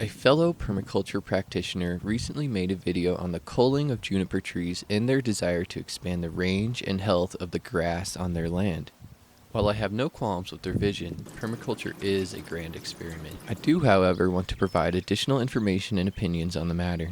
A fellow permaculture practitioner recently made a video on the culling of juniper trees in their desire to expand the range and health of the grass on their land. While I have no qualms with their vision, permaculture is a grand experiment. I do, however, want to provide additional information and opinions on the matter.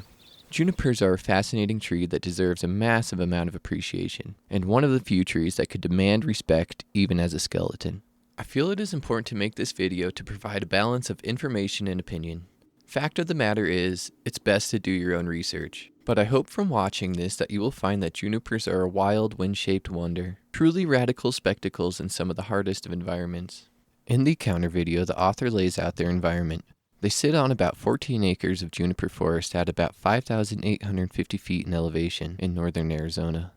Junipers are a fascinating tree that deserves a massive amount of appreciation, and one of the few trees that could demand respect even as a skeleton. I feel it is important to make this video to provide a balance of information and opinion. Fact of the matter is, it's best to do your own research. But I hope from watching this that you will find that junipers are a wild, wind-shaped wonder, truly radical spectacles in some of the hardest of environments. In the counter video, the author lays out their environment. They sit on about 14 acres of juniper forest at about 5,850 feet in elevation in northern Arizona.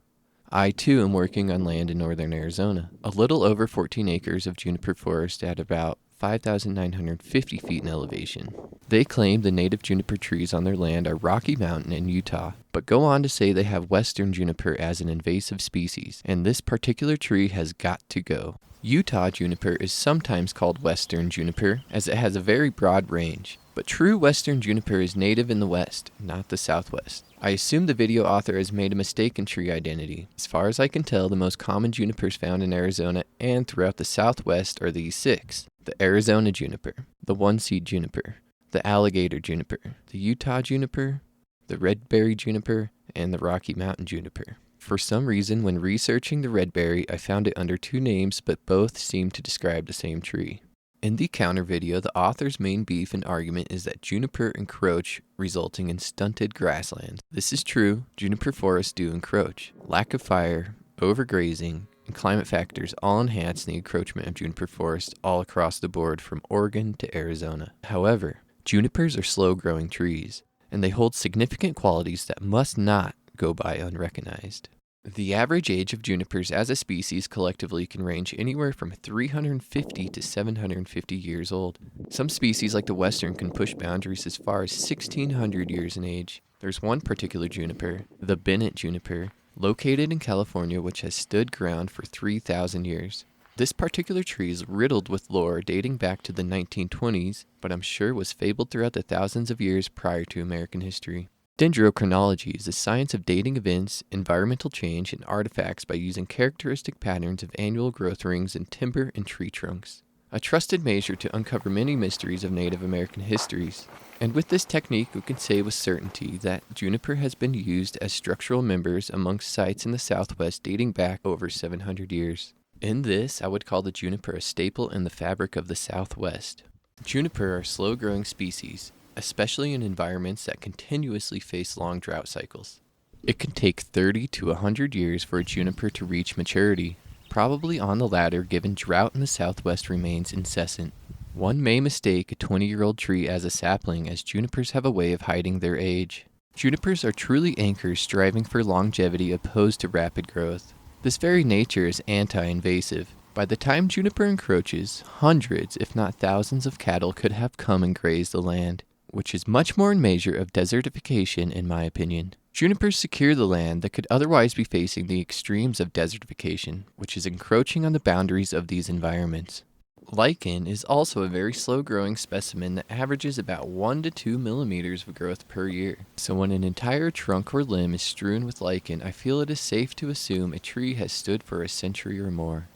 I too am working on land in northern Arizona, a little over 14 acres of juniper forest at about 5,950 feet in elevation. They claim the native juniper trees on their land are Rocky Mountain in Utah, but go on to say they have western juniper as an invasive species, and this particular tree has got to go. Utah juniper is sometimes called western juniper, as it has a very broad range, but true western juniper is native in the west, not the southwest. I assume the video author has made a mistake in tree identity. As far as I can tell, the most common junipers found in Arizona and throughout the southwest are these six: the Arizona juniper, the one-seed juniper, the alligator juniper, the Utah juniper, the redberry juniper, and the Rocky Mountain juniper. For some reason, when researching the redberry, I found it under two names, but both seem to describe the same tree. In the counter video, the author's main beef and argument is that juniper encroach, resulting in stunted grasslands. This is true, juniper forests do encroach. Lack of fire, overgrazing, and climate factors all enhance the encroachment of juniper forests all across the board from Oregon to Arizona. However, junipers are slow-growing trees, and they hold significant qualities that must not go by unrecognized. The average age of junipers as a species collectively can range anywhere from 350 to 750 years old. Some species like the western can push boundaries as far as 1,600 years in age. There's one particular juniper, the Bennett juniper, located in California, which has stood ground for 3,000 years. This particular tree is riddled with lore dating back to the 1920s, but I'm sure was fabled throughout the thousands of years prior to American history. Dendrochronology is the science of dating events, environmental change, and artifacts by using characteristic patterns of annual growth rings in timber and tree trunks. A trusted measure to uncover many mysteries of Native American histories. And with this technique, we can say with certainty that juniper has been used as structural members amongst sites in the Southwest dating back over 700 years. In this, I would call the juniper a staple in the fabric of the Southwest. Juniper are slow-growing species, especially in environments that continuously face long drought cycles. It can take 30 to 100 years for a juniper to reach maturity, probably on the latter given drought in the Southwest remains incessant. One may mistake a 20-year-old tree as a sapling, as junipers have a way of hiding their age. Junipers are truly anchors striving for longevity opposed to rapid growth. This very nature is anti-invasive. By the time juniper encroaches, hundreds, if not thousands of cattle could have come and grazed the land, which is much more in measure of desertification in my opinion. Junipers secure the land that could otherwise be facing the extremes of desertification, which is encroaching on the boundaries of these environments. Lichen is also a very slow-growing specimen that averages about 1 to 2 millimeters of growth per year. So when an entire trunk or limb is strewn with lichen, I feel it is safe to assume a tree has stood for a century or more.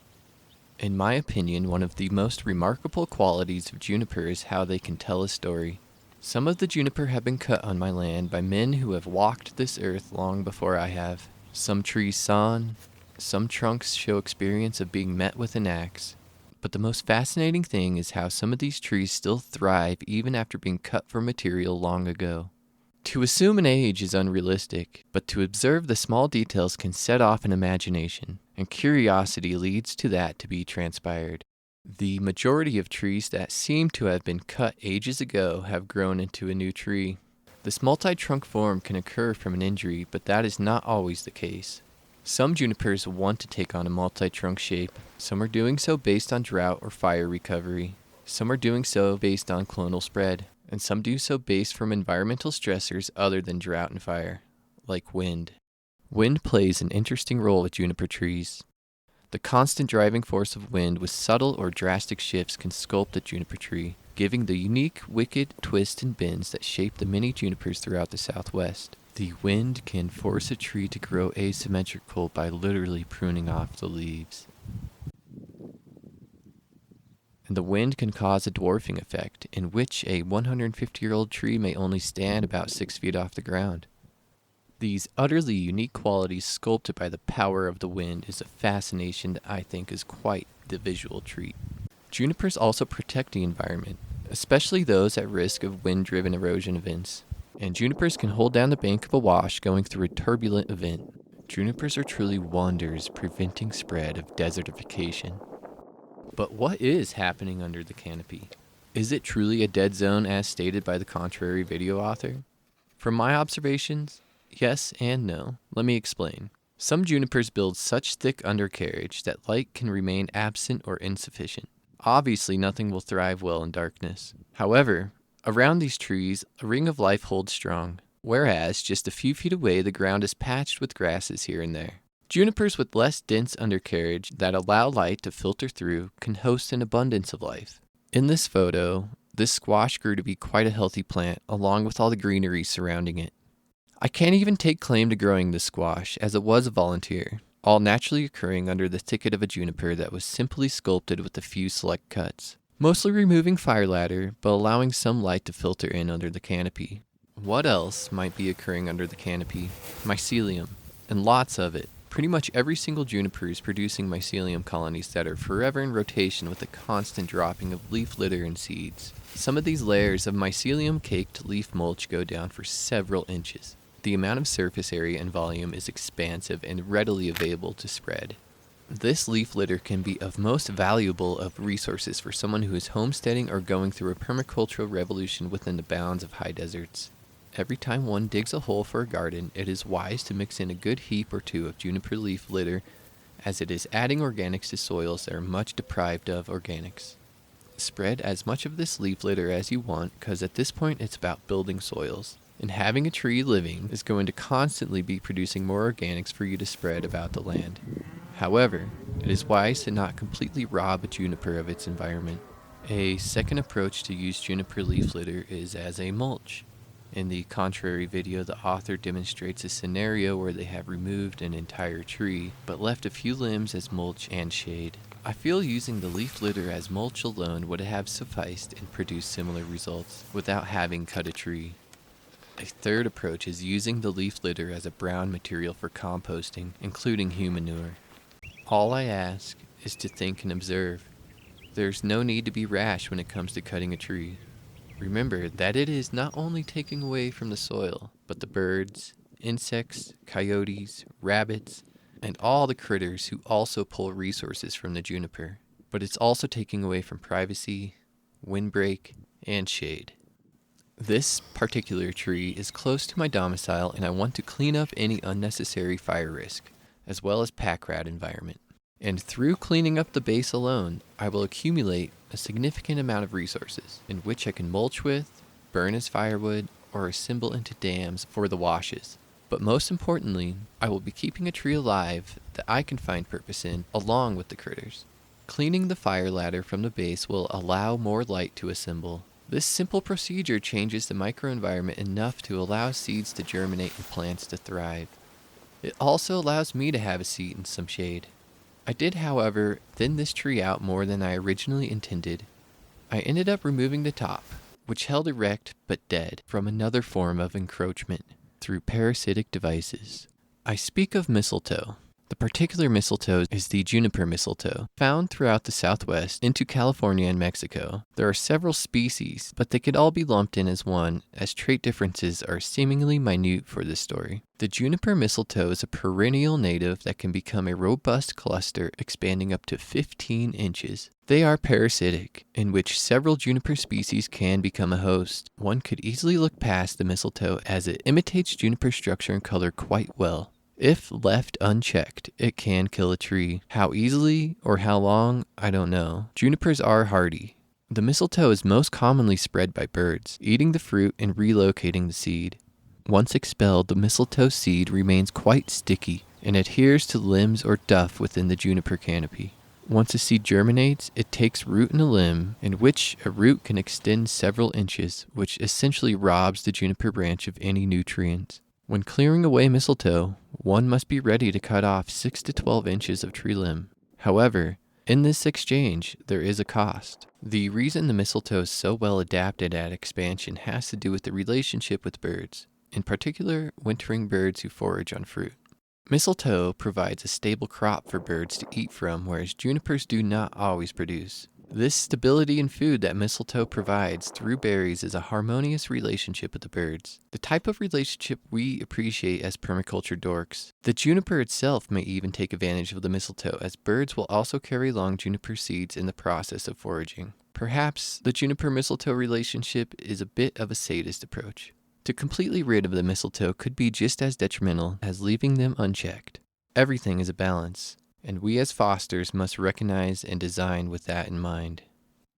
In my opinion, one of the most remarkable qualities of juniper is how they can tell a story. Some of the juniper have been cut on my land by men who have walked this earth long before I have. Some trees sawn, some trunks show experience of being met with an axe. But the most fascinating thing is how some of these trees still thrive even after being cut for material long ago. To assume an age is unrealistic, but to observe the small details can set off an imagination, and curiosity leads to that to be transpired. The majority of trees that seem to have been cut ages ago have grown into a new tree. This multi-trunk form can occur from an injury, but that is not always the case. Some junipers want to take on a multi-trunk shape. Some are doing so based on drought or fire recovery. Some are doing so based on clonal spread, and some do so based from environmental stressors other than drought and fire, like wind. Wind plays an interesting role with juniper trees. The constant driving force of wind with subtle or drastic shifts can sculpt a juniper tree, giving the unique, wicked twists and bends that shape the many junipers throughout the Southwest. The wind can force a tree to grow asymmetrical by literally pruning off the leaves. And the wind can cause a dwarfing effect, in which a 150-year-old tree may only stand about 6 feet off the ground. These utterly unique qualities sculpted by the power of the wind is a fascination that I think is quite the visual treat. Junipers also protect the environment, especially those at risk of wind-driven erosion events. And junipers can hold down the bank of a wash going through a turbulent event. Junipers are truly wonders preventing spread of desertification. But what is happening under the canopy? Is it truly a dead zone as stated by the contrary video author? From my observations, yes and no. Let me explain. Some junipers build such thick undercarriage that light can remain absent or insufficient. Obviously, nothing will thrive well in darkness. However, around these trees, a ring of life holds strong, whereas just a few feet away the ground is patched with grasses here and there. Junipers with less dense undercarriage that allow light to filter through can host an abundance of life. In this photo, this squash grew to be quite a healthy plant along with all the greenery surrounding it. I can't even take claim to growing this squash as it was a volunteer, all naturally occurring under the thicket of a juniper that was simply sculpted with a few select cuts, mostly removing fire ladder but allowing some light to filter in under the canopy. What else might be occurring under the canopy? Mycelium, and lots of it. Pretty much every single juniper is producing mycelium colonies that are forever in rotation with a constant dropping of leaf litter and seeds. Some of these layers of mycelium-caked leaf mulch go down for several inches. The amount of surface area and volume is expansive and readily available to spread. This leaf litter can be of most valuable of resources for someone who is homesteading or going through a permacultural revolution within the bounds of high deserts. Every time one digs a hole for a garden, it is wise to mix in a good heap or two of juniper leaf litter, as it is adding organics to soils that are much deprived of organics. Spread as much of this leaf litter as you want, because at this point it's about building soils. And having a tree living is going to constantly be producing more organics for you to spread about the land. However, it is wise to not completely rob a juniper of its environment. A second approach to use juniper leaf litter is as a mulch. In the contrary video, the author demonstrates a scenario where they have removed an entire tree, but left a few limbs as mulch and shade. I feel using the leaf litter as mulch alone would have sufficed and produced similar results, without having cut a tree. A third approach is using the leaf litter as a brown material for composting, including human manure. All I ask is to think and observe. There's no need to be rash when it comes to cutting a tree. Remember that it is not only taking away from the soil, but the birds, insects, coyotes, rabbits, and all the critters who also pull resources from the juniper. But it's also taking away from privacy, windbreak, and shade. This particular tree is close to my domicile and I want to clean up any unnecessary fire risk, as well as pack rat environment. And through cleaning up the base alone, I will accumulate a significant amount of resources, in which I can mulch with, burn as firewood, or assemble into dams for the washes. But most importantly, I will be keeping a tree alive that I can find purpose in, along with the critters. Cleaning the fire ladder from the base will allow more light to assemble. This simple procedure changes the microenvironment enough to allow seeds to germinate and plants to thrive. It also allows me to have a seat in some shade. I did, however, thin this tree out more than I originally intended. I ended up removing the top, which held erect but dead from another form of encroachment through parasitic devices. I speak of mistletoe. The particular mistletoe is the juniper mistletoe, found throughout the Southwest into California and Mexico. There are several species, but they could all be lumped in as one, as trait differences are seemingly minute for this story. The juniper mistletoe is a perennial native that can become a robust cluster expanding up to 15 inches. They are parasitic, in which several juniper species can become a host. One could easily look past the mistletoe as it imitates juniper structure and color quite well. If left unchecked, it can kill a tree. How easily or how long, I don't know. Junipers are hardy. The mistletoe is most commonly spread by birds, eating the fruit and relocating the seed. Once expelled, the mistletoe seed remains quite sticky and adheres to limbs or duff within the juniper canopy. Once a seed germinates, it takes root in a limb, in which a root can extend several inches, which essentially robs the juniper branch of any nutrients. When clearing away mistletoe, one must be ready to cut off 6 to 12 inches of tree limb. However, in this exchange, there is a cost. The reason the mistletoe is so well adapted at expansion has to do with the relationship with birds, in particular wintering birds who forage on fruit. Mistletoe provides a stable crop for birds to eat from, whereas junipers do not always produce. This stability in food that mistletoe provides through berries is a harmonious relationship with the birds, the type of relationship we appreciate as permaculture dorks. The juniper itself may even take advantage of the mistletoe, as birds will also carry along juniper seeds in the process of foraging. Perhaps the juniper-mistletoe relationship is a bit of a sadist approach. To completely rid of the mistletoe could be just as detrimental as leaving them unchecked. Everything is a balance, and we as fosters must recognize and design with that in mind.